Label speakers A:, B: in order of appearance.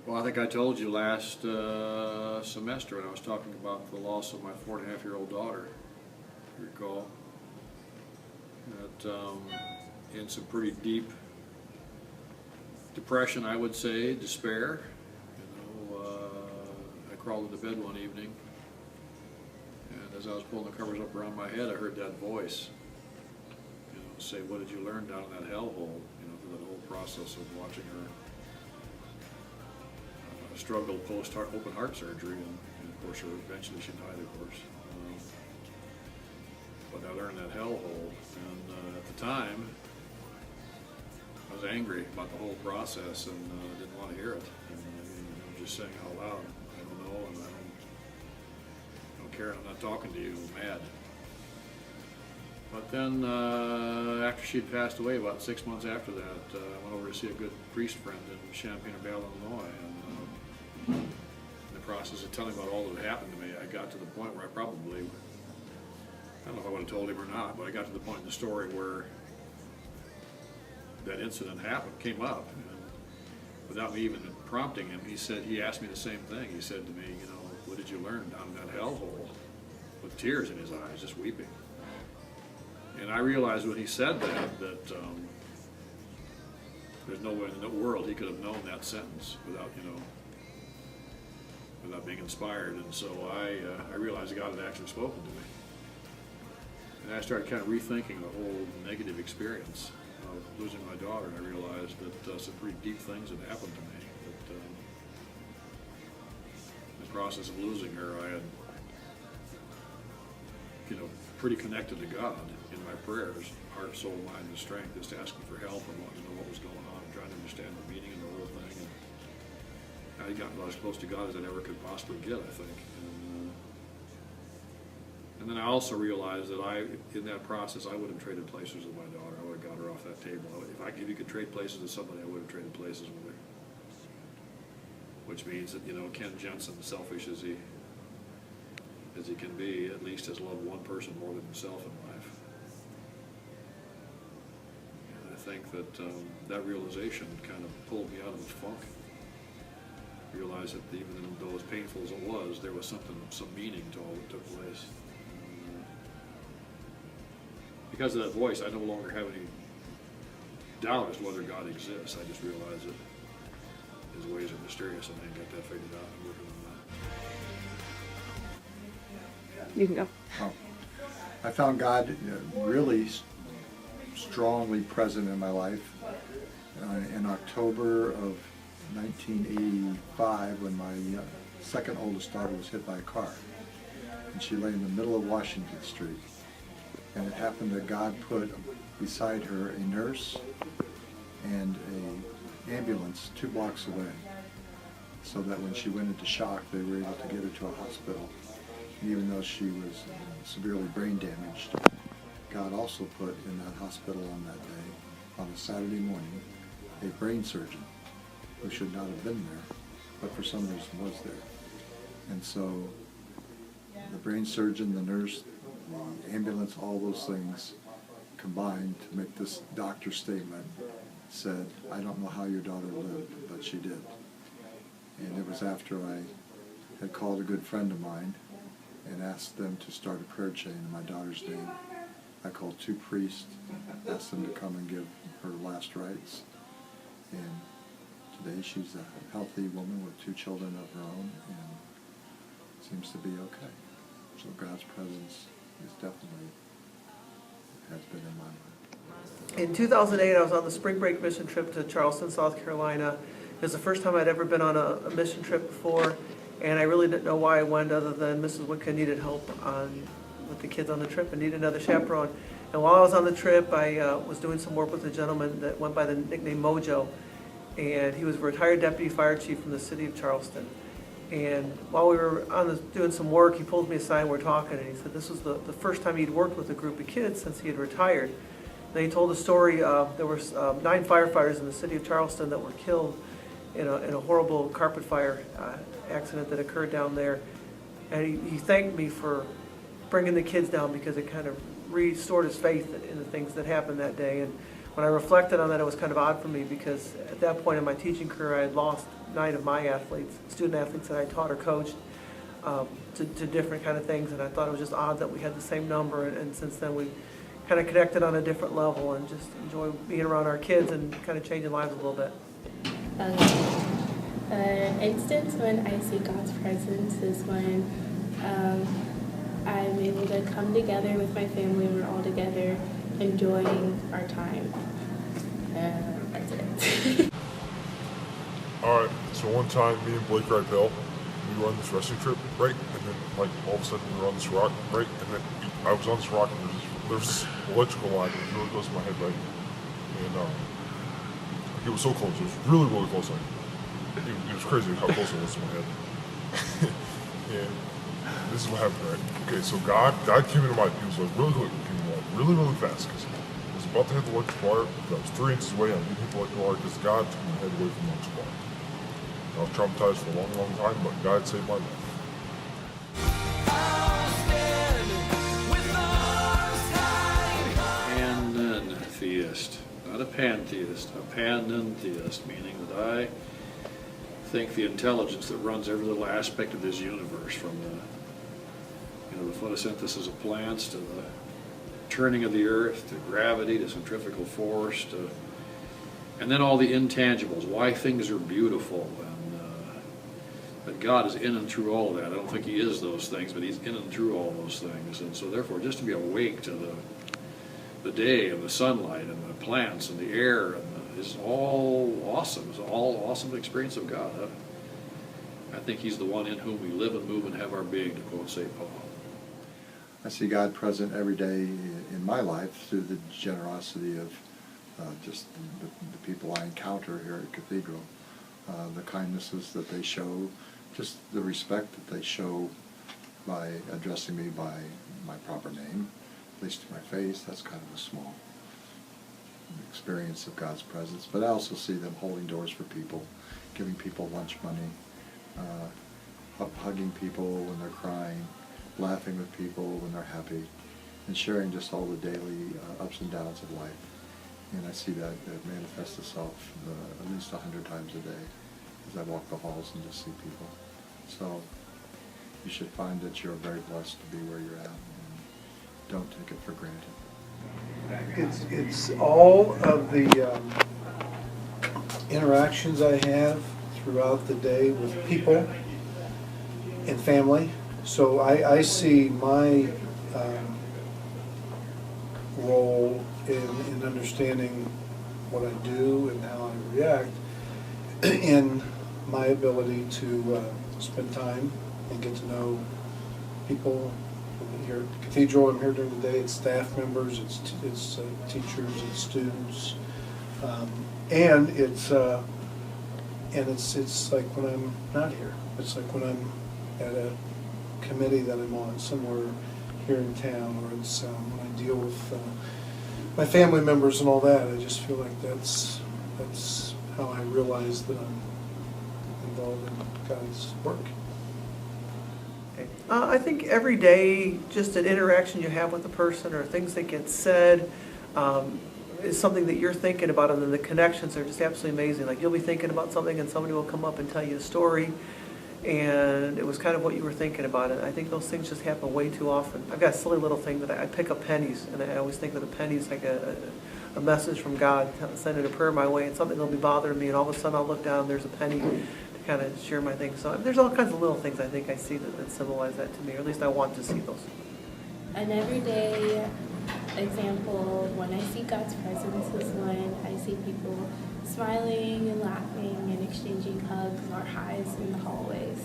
A: Well, I think I told you last semester when I was talking about the loss of my 4.5-year-old daughter, if you recall, that in some pretty deep depression, I would say, despair. I crawled into bed one evening, and as I was pulling the covers up around my head, I heard that voice, say, "What did you learn down in that hellhole?" Through that whole process of watching her struggle post open heart surgery, and of course, eventually she died, of course. But I learned that hellhole, and at the time, I was angry about the whole process, and didn't want to hear it. And I was just saying out loud, "I don't know, and I don't care. I'm not talking to you. I'm mad." But then, after she'd passed away, about 6 months after that, I went over to see a good priest friend in Champaign-Urbana, Illinois, and in the process of telling about all that had happened to me, I got to the point where I don't know if I would have told him or not, but I got to the point in the story where that incident came up, and without me even prompting him, he asked me the same thing. He said to me, "What did you learn down in that hellhole?" With tears in his eyes, just weeping. And I realized when he said that there's no way in the world he could have known that sentence without being inspired. And so I realized God had actually spoken to me. And I started kind of rethinking the whole negative experience of losing my daughter, and I realized that some pretty deep things had happened to me. That in the process of losing her, I had, pretty connected to God in my prayers, heart, soul, mind, and strength, just asking for help and wanting to know what was going on and trying to understand the meaning of the whole thing. And I got about as close to God as I ever could possibly get, I think. And then I also realized that in that process, I would have traded places with my daughter. I would have got her off that table. If you could trade places with somebody, I would have traded places with her. Which means that, Ken Jensen, selfish as he can be, at least has loved one person more than himself in life. And I think that that realization kind of pulled me out of the funk. Realized that even though as painful as it was, there was some meaning to all that took place. Because of that voice, I no longer have any doubt as to whether God exists. I just realized that His ways are mysterious, and I ain't got that figured out. I'm working on that.
B: You can go.
C: Oh. I found God really strongly present in my life in October of 1985, when my second oldest daughter was hit by a car. And she lay in the middle of Washington Street. And it happened that God put beside her a nurse and an ambulance 2 blocks away, so that when she went into shock, they were able to get her to a hospital. And even though she was severely brain damaged, God also put in that hospital on that day, on a Saturday morning, a brain surgeon who should not have been there, but for some reason was there. And so the brain surgeon, the nurse, the ambulance, all those things combined to make this doctor's statement said, "I don't know how your daughter lived, but she did." And it was after I had called a good friend of mine and asked them to start a prayer chain in my daughter's name. I called 2 priests, asked them to come and give her last rites. And today she's a healthy woman with 2 children of her own, and seems to be okay. So God's presence is definitely, has been in my life.
D: In 2008, I was on the spring break mission trip to Charleston, South Carolina. It was the first time I'd ever been on a mission trip before, and I really didn't know why I went, other than Mrs. Wicca needed help with the kids on the trip and needed another chaperone. And while I was on the trip, I was doing some work with a gentleman that went by the nickname Mojo, and he was a retired deputy fire chief from the city of Charleston. And while we were doing some work, he pulled me aside and we're talking, and he said this was the first time he'd worked with a group of kids since he had retired. And he told the story, there were 9 firefighters in the city of Charleston that were killed in a horrible carpet fire accident that occurred down there. And he thanked me for bringing the kids down, because it kind of restored his faith in the things that happened that day. And when I reflected on that, it was kind of odd for me because at that point in my teaching career, I had lost 9 of my athletes, student athletes that I taught or coached, to different kind of things, and I thought it was just odd that we had the same number, and since then we kind of connected on a different level and just enjoy being around our kids and kind of changing lives a little bit.
B: An instance when I see God's presence is when I'm able to come together with my family. We're all together enjoying our time. That's it.
E: Alright, so one time me and Blake Rydell, we were on this wrestling trip, right? And then like all of a sudden we were on this rock, right? And then I was on this rock and there's this electrical line that really goes to my head, right? And it was so close, it was really, really close. Like, it was crazy how close it was to my head. And this is what happened, right? Okay, so God came into my, he was like really quick, came in like really, really fast, because I was about to hit the electric wire, but I was 3 inches away, I didn't hit the electric wire because God took my head away from the electric wire. I was traumatized for a long, long time, but God saved my life.
A: Panentheist, not a pantheist, a panentheist, meaning that I think the intelligence that runs every little aspect of this universe, from the photosynthesis of plants to the turning of the earth to gravity to centrifugal force and then all the intangibles, why things are beautiful, and that God is in and through all of that. I don't think He is those things, but He's in and through all those things, and so therefore just to be awake to the day and the sunlight and the plants and the air and is all awesome. It's all awesome experience of God. I think He's the one in whom we live and move and have our being, to quote St. Paul.
C: I see God present every day in my life through the generosity of just the people I encounter here at Cathedral, the kindnesses that they show, just the respect that they show by addressing me by my proper name, at least to my face. That's kind of a small experience of God's presence. But I also see them holding doors for people, giving people lunch money, hugging people when they're crying, laughing with people when they're happy, and sharing just all the daily ups and downs of life. And I see that manifest itself at least 100 times a day as I walk the halls and just see people. So you should find that you're very blessed to be where you're at, and don't take it for granted.
F: It's all of the interactions I have throughout the day with people and family. So I see my role in understanding what I do and how I react in my ability to spend time and get to know people. Here at Cathedral, I'm here during the day. It's staff members, it's teachers, it's students, and it's like when I'm not here. It's like when I'm at a committee that I'm on somewhere here in town, or it's when I deal with my family members and all that. I just feel like that's how I realize that I'm involved in God's work.
D: I think every day, just an interaction you have with a person or things that get said is something that you're thinking about, and then the connections are just absolutely amazing. Like, you'll be thinking about something and somebody will come up and tell you a story, and it was kind of what you were thinking about. And I think those things just happen way too often. I've got a silly little thing that I pick up pennies, and I always think that a penny is like a message from God, sending a prayer my way, and something will be bothering me, and all of a sudden I'll look down and there's a penny kind of share my thing. So there's all kinds of little things I think I see that symbolize that to me, or at least I want to see those.
B: An everyday example when I see God's presence is when I see people smiling and laughing and exchanging hugs or highs in the hallways.